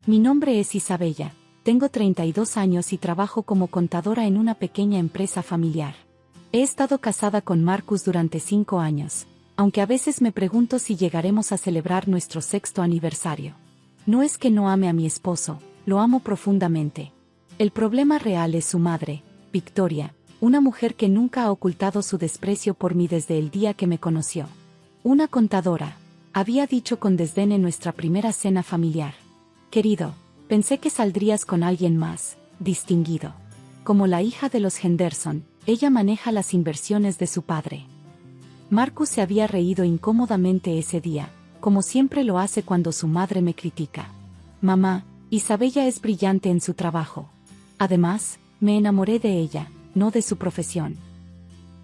Mi nombre es Isabella, tengo 32 años y trabajo como contadora en una pequeña empresa familiar. He estado casada con Marcus durante 5 años, aunque a veces me pregunto si llegaremos a celebrar nuestro 6º aniversario. No es que no ame a mi esposo, lo amo profundamente. El problema real es su madre, Victoria, una mujer que nunca ha ocultado su desprecio por mí desde el día que me conoció. Una contadora, había dicho con desdén en nuestra primera cena familiar. Querido, pensé que saldrías con alguien más, distinguido. Como la hija de los Henderson, ella maneja las inversiones de su padre. Marcus se había reído incómodamente ese día, como siempre lo hace cuando su madre me critica. Mamá, Isabella es brillante en su trabajo. Además, me enamoré de ella, no de su profesión.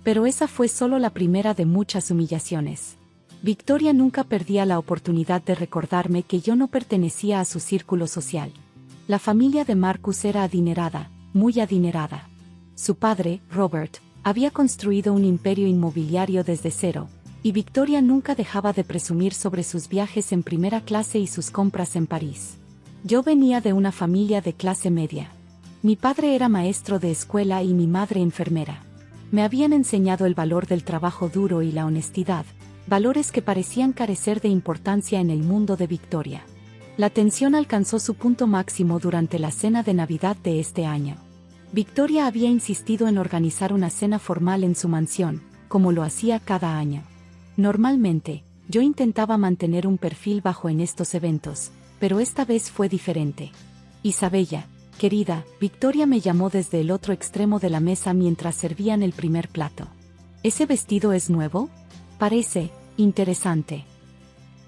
Pero esa fue solo la primera de muchas humillaciones. Victoria nunca perdía la oportunidad de recordarme que yo no pertenecía a su círculo social. La familia de Marcus era adinerada, muy adinerada. Su padre, Robert, había construido un imperio inmobiliario desde cero, y Victoria nunca dejaba de presumir sobre sus viajes en primera clase y sus compras en París. Yo venía de una familia de clase media. Mi padre era maestro de escuela y mi madre enfermera. Me habían enseñado el valor del trabajo duro y la honestidad, valores que parecían carecer de importancia en el mundo de Victoria. La tensión alcanzó su punto máximo durante la cena de Navidad de este año. Victoria había insistido en organizar una cena formal en su mansión, como lo hacía cada año. Normalmente, yo intentaba mantener un perfil bajo en estos eventos, pero esta vez fue diferente. Isabella, querida, Victoria me llamó desde el otro extremo de la mesa mientras servían el primer plato. ¿Ese vestido es nuevo? Parece interesante.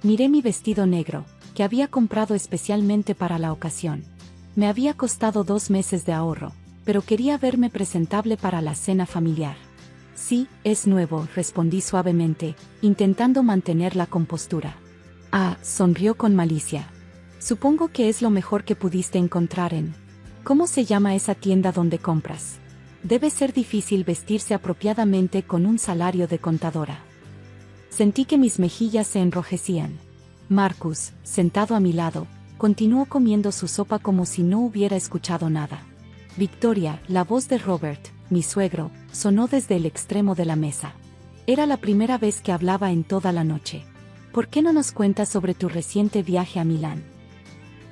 Miré mi vestido negro, que había comprado especialmente para la ocasión. Me había costado 2 meses de ahorro, pero quería verme presentable para la cena familiar. Sí, es nuevo, respondí suavemente, intentando mantener la compostura. Ah, sonrió con malicia. Supongo que es lo mejor que pudiste encontrar en... ¿Cómo se llama esa tienda donde compras? Debe ser difícil vestirse apropiadamente con un salario de contadora. Sentí que mis mejillas se enrojecían. Marcus, sentado a mi lado, continuó comiendo su sopa como si no hubiera escuchado nada. Victoria, la voz de Robert, mi suegro, sonó desde el extremo de la mesa. Era la primera vez que hablaba en toda la noche. ¿Por qué no nos cuentas sobre tu reciente viaje a Milán?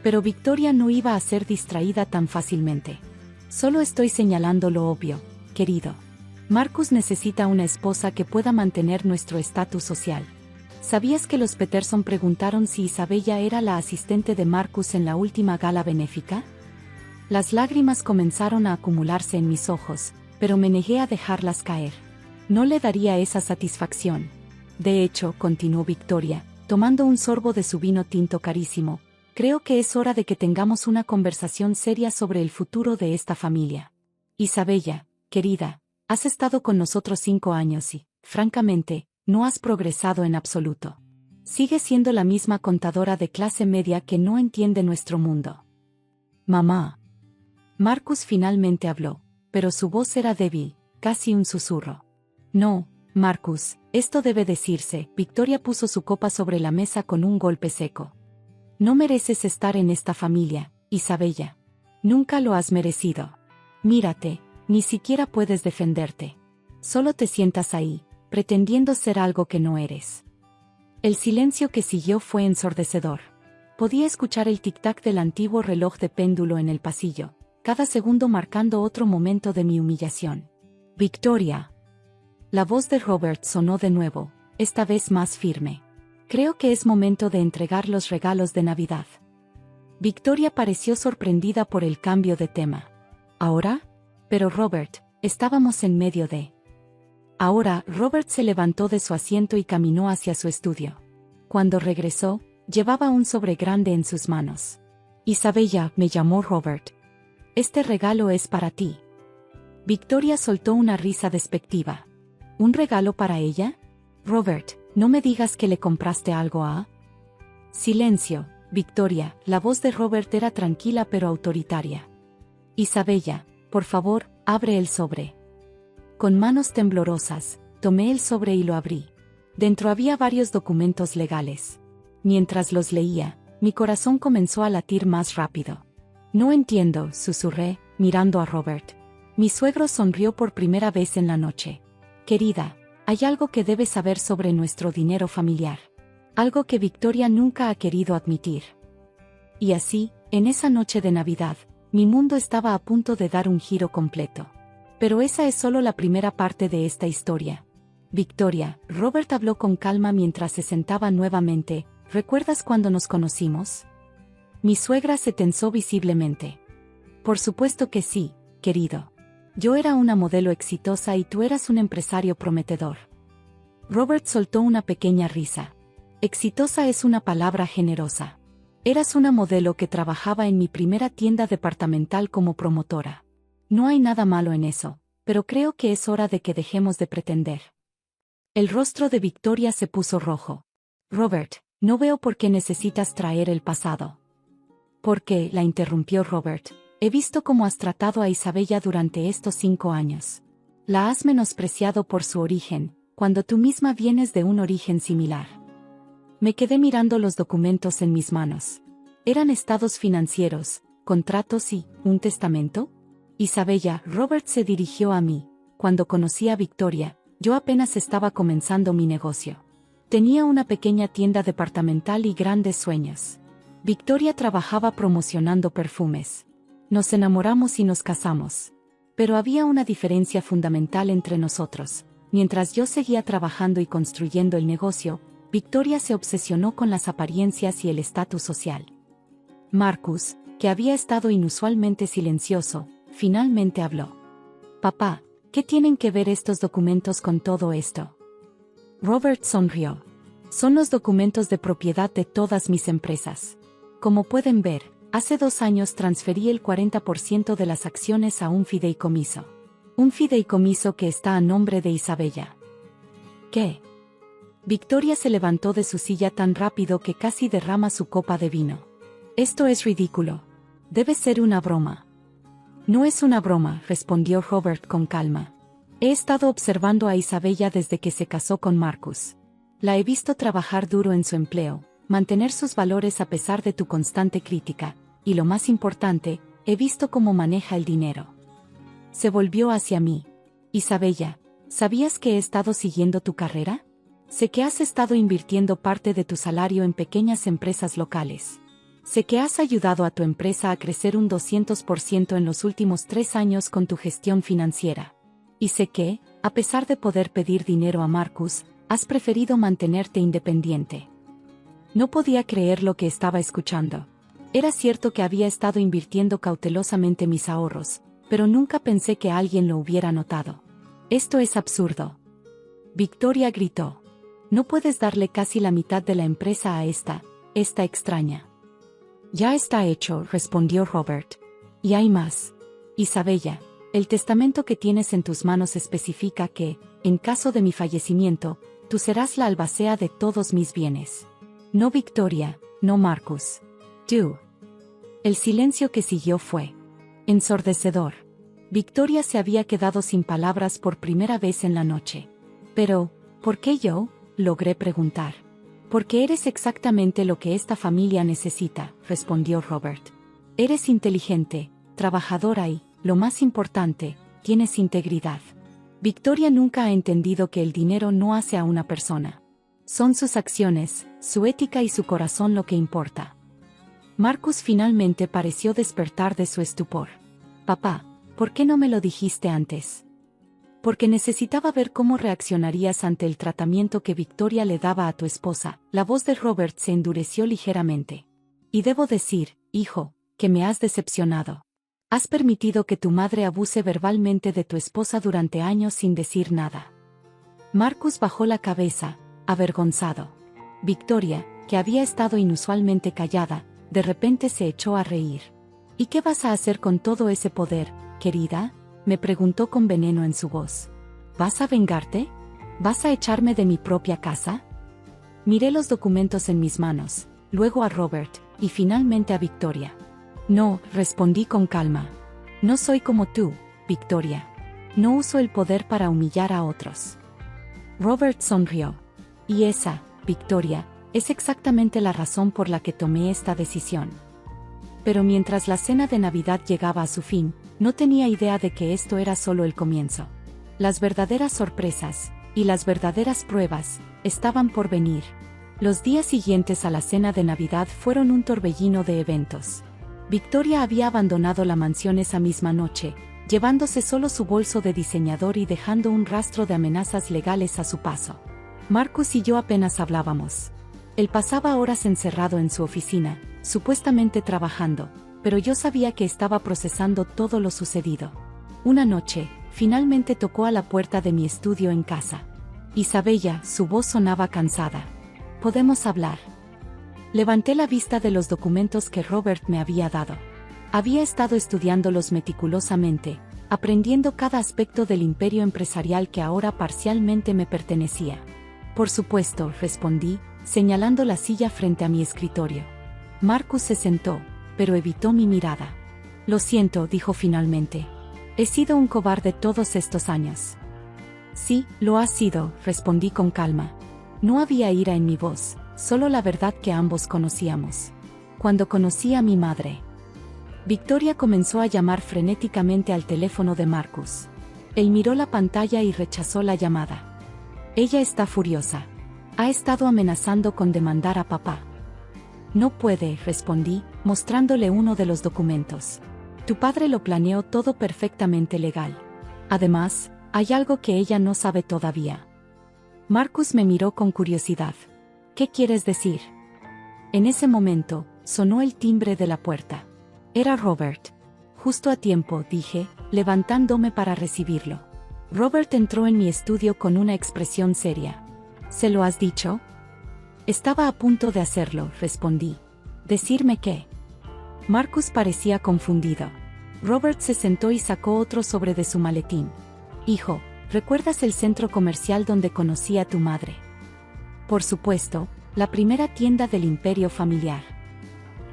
Pero Victoria no iba a ser distraída tan fácilmente. Solo estoy señalando lo obvio, querido. Marcus necesita una esposa que pueda mantener nuestro estatus social. ¿Sabías que los Peterson preguntaron si Isabella era la asistente de Marcus en la última gala benéfica? Las lágrimas comenzaron a acumularse en mis ojos, pero me negué a dejarlas caer. No le daría esa satisfacción. De hecho, continuó Victoria, tomando un sorbo de su vino tinto carísimo, creo que es hora de que tengamos una conversación seria sobre el futuro de esta familia. Isabella, querida, has estado con nosotros 5 años y, francamente, no has progresado en absoluto. Sigues siendo la misma contadora de clase media que no entiende nuestro mundo. Mamá. Marcus finalmente habló, pero su voz era débil, casi un susurro. No, Marcus, esto debe decirse. Victoria puso su copa sobre la mesa con un golpe seco. No mereces estar en esta familia, Isabella. Nunca lo has merecido. Mírate, ni siquiera puedes defenderte. Solo te sientas ahí, pretendiendo ser algo que no eres. El silencio que siguió fue ensordecedor. Podía escuchar el tic-tac del antiguo reloj de péndulo en el pasillo, cada segundo marcando otro momento de mi humillación. Victoria. La voz de Robert sonó de nuevo, esta vez más firme. Creo que es momento de entregar los regalos de Navidad. Victoria pareció sorprendida por el cambio de tema. ¿Ahora? Pero Robert, estábamos en medio de... Ahora, Robert se levantó de su asiento y caminó hacia su estudio. Cuando regresó, llevaba un sobre grande en sus manos. Isabella, me llamó Robert. Este regalo es para ti. Victoria soltó una risa despectiva. ¿Un regalo para ella? Robert, no me digas que le compraste algo a... Silencio, Victoria. La voz de Robert era tranquila pero autoritaria. Isabella, por favor, abre el sobre. Con manos temblorosas, tomé el sobre y lo abrí. Dentro había varios documentos legales. Mientras los leía, Mi corazón comenzó a latir más rápido. No entiendo, susurré, mirando a Robert. Mi suegro sonrió por primera vez en la noche. Querida, hay algo que debes saber sobre nuestro dinero familiar. Algo que Victoria nunca ha querido admitir. Y así, en esa noche de Navidad, mi mundo estaba a punto de dar un giro completo. Pero esa es solo la primera parte de esta historia. Victoria, Robert habló con calma mientras se sentaba nuevamente. ¿Recuerdas cuando nos conocimos? Mi suegra se tensó visiblemente. Por supuesto que sí, querido. Yo era una modelo exitosa y tú eras un empresario prometedor. Robert soltó una pequeña risa. Exitosa es una palabra generosa. Eras una modelo que trabajaba en mi primera tienda departamental como promotora. No hay nada malo en eso, pero creo que es hora de que dejemos de pretender. El rostro de Victoria se puso rojo. Robert, no veo por qué necesitas traer el pasado. Porque, la interrumpió Robert, he visto cómo has tratado a Isabella durante estos 5 años. La has menospreciado por su origen, cuando tú misma vienes de un origen similar. Me quedé mirando los documentos en mis manos. ¿Eran estados financieros, contratos y un testamento? Isabella, Robert se dirigió a mí. Cuando conocí a Victoria, yo apenas estaba comenzando mi negocio. Tenía una pequeña tienda departamental y grandes sueños. Victoria trabajaba promocionando perfumes. Nos enamoramos y nos casamos. Pero había una diferencia fundamental entre nosotros. Mientras yo seguía trabajando y construyendo el negocio, Victoria se obsesionó con las apariencias y el estatus social. Marcus, que había estado inusualmente silencioso, finalmente habló. Papá, ¿qué tienen que ver estos documentos con todo esto? Robert sonrió. Son los documentos de propiedad de todas mis empresas. Como pueden ver, hace 2 años transferí el 40% de las acciones a un fideicomiso. Un fideicomiso que está a nombre de Isabella. ¿Qué? Victoria se levantó de su silla tan rápido que casi derrama su copa de vino. Esto es ridículo. Debe ser una broma. No es una broma, respondió Robert con calma. He estado observando a Isabella desde que se casó con Marcus. La he visto trabajar duro en su empleo, mantener sus valores a pesar de tu constante crítica, y lo más importante, he visto cómo maneja el dinero. Se volvió hacia mí. Isabella, ¿sabías que he estado siguiendo tu carrera? Sé que has estado invirtiendo parte de tu salario en pequeñas empresas locales. Sé que has ayudado a tu empresa a crecer un 200% en los últimos 3 años con tu gestión financiera. Y sé que, a pesar de poder pedir dinero a Marcus, has preferido mantenerte independiente. No podía creer lo que estaba escuchando. Era cierto que había estado invirtiendo cautelosamente mis ahorros, pero nunca pensé que alguien lo hubiera notado. Esto es absurdo. Victoria gritó. No puedes darle casi la mitad de la empresa a esta extraña. Ya está hecho, respondió Robert. Y hay más. Isabella, el testamento que tienes en tus manos especifica que, en caso de mi fallecimiento, tú serás la albacea de todos mis bienes. No Victoria, no Marcus. Tú. El silencio que siguió fue ensordecedor. Victoria se había quedado sin palabras por primera vez en la noche. Pero, ¿por qué yo? Logré preguntar. Porque eres exactamente lo que esta familia necesita, respondió Robert. Eres inteligente, trabajadora y, lo más importante, tienes integridad. Victoria nunca ha entendido que el dinero no hace a una persona. Son sus acciones, su ética y su corazón lo que importa. Marcus finalmente pareció despertar de su estupor. Papá, ¿por qué no me lo dijiste antes? Porque necesitaba ver cómo reaccionarías ante el tratamiento que Victoria le daba a tu esposa. La voz de Robert se endureció ligeramente. Y debo decir, hijo, que me has decepcionado. Has permitido que tu madre abuse verbalmente de tu esposa durante años sin decir nada. Marcus bajó la cabeza, avergonzado. Victoria, que había estado inusualmente callada, de repente se echó a reír. ¿Y qué vas a hacer con todo ese poder, querida? Me preguntó con veneno en su voz. ¿Vas a vengarte? ¿Vas a echarme de mi propia casa? Miré los documentos en mis manos, luego a Robert, y finalmente a Victoria. No, respondí con calma. No soy como tú, Victoria. No uso el poder para humillar a otros. Robert sonrió. Y esa, Victoria, Es exactamente la razón por la que tomé esta decisión. Pero mientras la cena de Navidad llegaba a su fin, no tenía idea de que esto era solo el comienzo. Las verdaderas sorpresas, y las verdaderas pruebas, estaban por venir. Los días siguientes a la cena de Navidad fueron un torbellino de eventos. Victoria había abandonado la mansión esa misma noche, llevándose solo su bolso de diseñador y dejando un rastro de amenazas legales a su paso. Marcus y yo apenas hablábamos. Él pasaba horas encerrado en su oficina, supuestamente trabajando, pero yo sabía que estaba procesando todo lo sucedido. Una noche, finalmente tocó a la puerta de mi estudio en casa. Isabella, su voz sonaba cansada. ¿Podemos hablar? Levanté la vista de los documentos que Robert me había dado. Había estado estudiándolos meticulosamente, aprendiendo cada aspecto del imperio empresarial que ahora parcialmente me pertenecía. Por supuesto, respondí, señalando la silla frente a mi escritorio. Marcus se sentó, pero evitó mi mirada. Lo siento, dijo finalmente. He sido un cobarde todos estos años. Sí, lo has sido, respondí con calma. No había ira en mi voz, solo la verdad que ambos conocíamos. Cuando conocí a mi madre. Victoria comenzó a llamar frenéticamente al teléfono de Marcus. Él miró la pantalla y rechazó la llamada. Ella está furiosa. Ha estado amenazando con demandar a papá. No puede, respondí, mostrándole uno de los documentos. Tu padre lo planeó todo perfectamente legal. Además, hay algo que ella no sabe todavía. Marcus me miró con curiosidad. ¿Qué quieres decir? En ese momento, sonó el timbre de la puerta. Era Robert. Justo a tiempo, dije, levantándome para recibirlo. Robert entró en mi estudio con una expresión seria. ¿Se lo has dicho? Estaba a punto de hacerlo, respondí. ¿Decirme qué? Marcus parecía confundido. Robert se sentó y sacó otro sobre de su maletín. Hijo, ¿recuerdas el centro comercial donde conocí a tu madre? Por supuesto, la primera tienda del imperio familiar.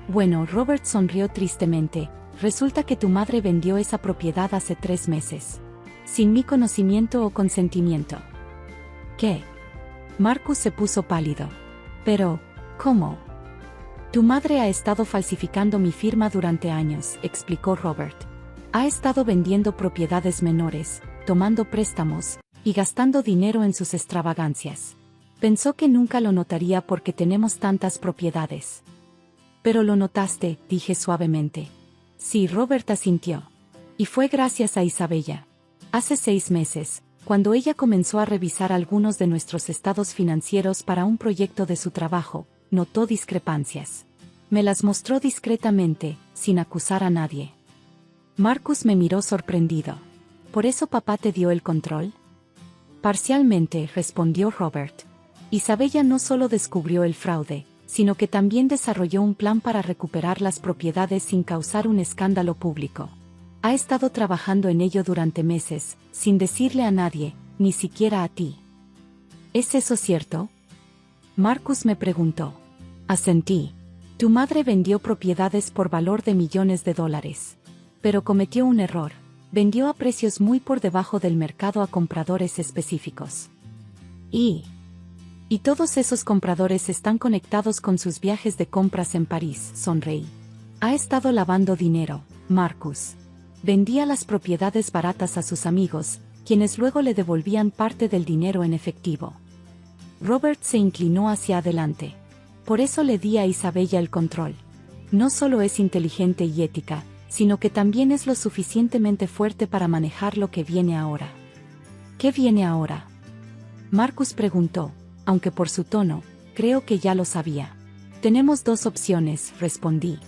Bueno, Robert sonrió tristemente. Resulta que tu madre vendió esa propiedad hace 3 meses. Sin mi conocimiento o consentimiento. ¿Qué? Marcus se puso pálido. Pero, ¿cómo? Tu madre ha estado falsificando mi firma durante años, explicó Robert. Ha estado vendiendo propiedades menores, tomando préstamos, y gastando dinero en sus extravagancias. Pensó que nunca lo notaría porque tenemos tantas propiedades. Pero lo notaste, dije suavemente. Sí, Robert asintió. Y fue gracias a Isabella. Hace 6 meses, cuando ella comenzó a revisar algunos de nuestros estados financieros para un proyecto de su trabajo, notó discrepancias. Me las mostró discretamente, sin acusar a nadie. Marcus me miró sorprendido. ¿Por eso papá te dio el control? Parcialmente, respondió Robert. Isabella no solo descubrió el fraude, sino que también desarrolló un plan para recuperar las propiedades sin causar un escándalo público. Ha estado trabajando en ello durante meses, sin decirle a nadie, ni siquiera a ti. ¿Es eso cierto? Marcus me preguntó. Asentí. Tu madre vendió propiedades por valor de millones de dólares. Pero cometió un error. Vendió a precios muy por debajo del mercado a compradores específicos. Y todos esos compradores están conectados con sus viajes de compras en París, sonreí. Ha estado lavando dinero, Marcus. Vendía las propiedades baratas a sus amigos, quienes luego le devolvían parte del dinero en efectivo. Robert se inclinó hacia adelante. Por eso le di a Isabella el control. No solo es inteligente y ética, sino que también es lo suficientemente fuerte para manejar lo que viene ahora. ¿Qué viene ahora? Marcus preguntó, aunque por su tono, creo que ya lo sabía. Tenemos 2 opciones, respondí.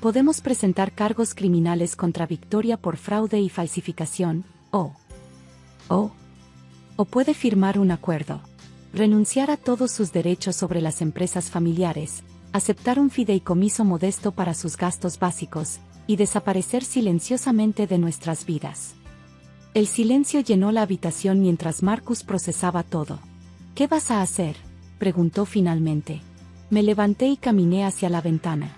Podemos presentar cargos criminales contra Victoria por fraude y falsificación, o puede firmar un acuerdo. Renunciar a todos sus derechos sobre las empresas familiares, aceptar un fideicomiso modesto para sus gastos básicos, y desaparecer silenciosamente de nuestras vidas. El silencio llenó la habitación mientras Marcus procesaba todo. ¿Qué vas a hacer?, preguntó finalmente. Me levanté y caminé hacia la ventana.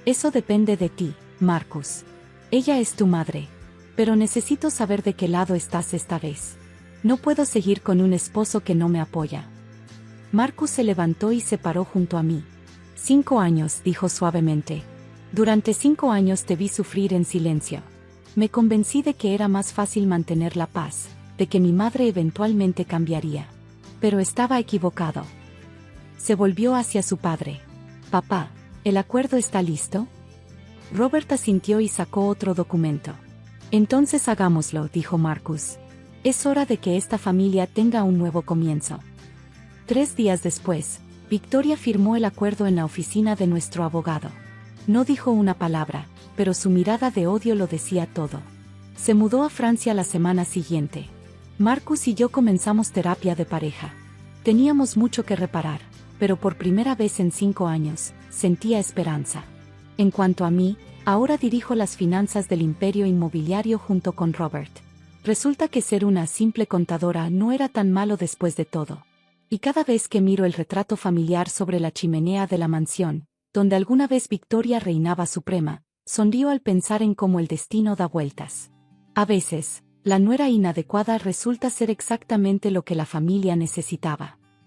Eso depende de ti, Marcus. Ella es tu madre. Pero necesito saber de qué lado estás esta vez. No puedo seguir con un esposo que no me apoya. Marcus se levantó y se paró junto a mí. 5 años, dijo suavemente. Durante 5 años te vi sufrir en silencio. Me convencí de que era más fácil mantener la paz, de que mi madre eventualmente cambiaría. Pero estaba equivocado. Se volvió hacia su padre. Papá, ¿el acuerdo está listo? Robert asintió y sacó otro documento. Entonces hagámoslo, dijo Marcus. Es hora de que esta familia tenga un nuevo comienzo. 3 días después, Victoria firmó el acuerdo en la oficina de nuestro abogado. No dijo una palabra, pero su mirada de odio lo decía todo. Se mudó a Francia la semana siguiente. Marcus y yo comenzamos terapia de pareja. Teníamos mucho que reparar, pero por primera vez en 5 años, sentía esperanza. En cuanto a mí, ahora dirijo las finanzas del imperio inmobiliario junto con Robert. Resulta que ser una simple contadora no era tan malo después de todo. Y cada vez que miro el retrato familiar sobre la chimenea de la mansión, donde alguna vez Victoria reinaba suprema, sonrío al pensar en cómo el destino da vueltas. A veces, la nuera inadecuada resulta ser exactamente lo que la familia necesitaba.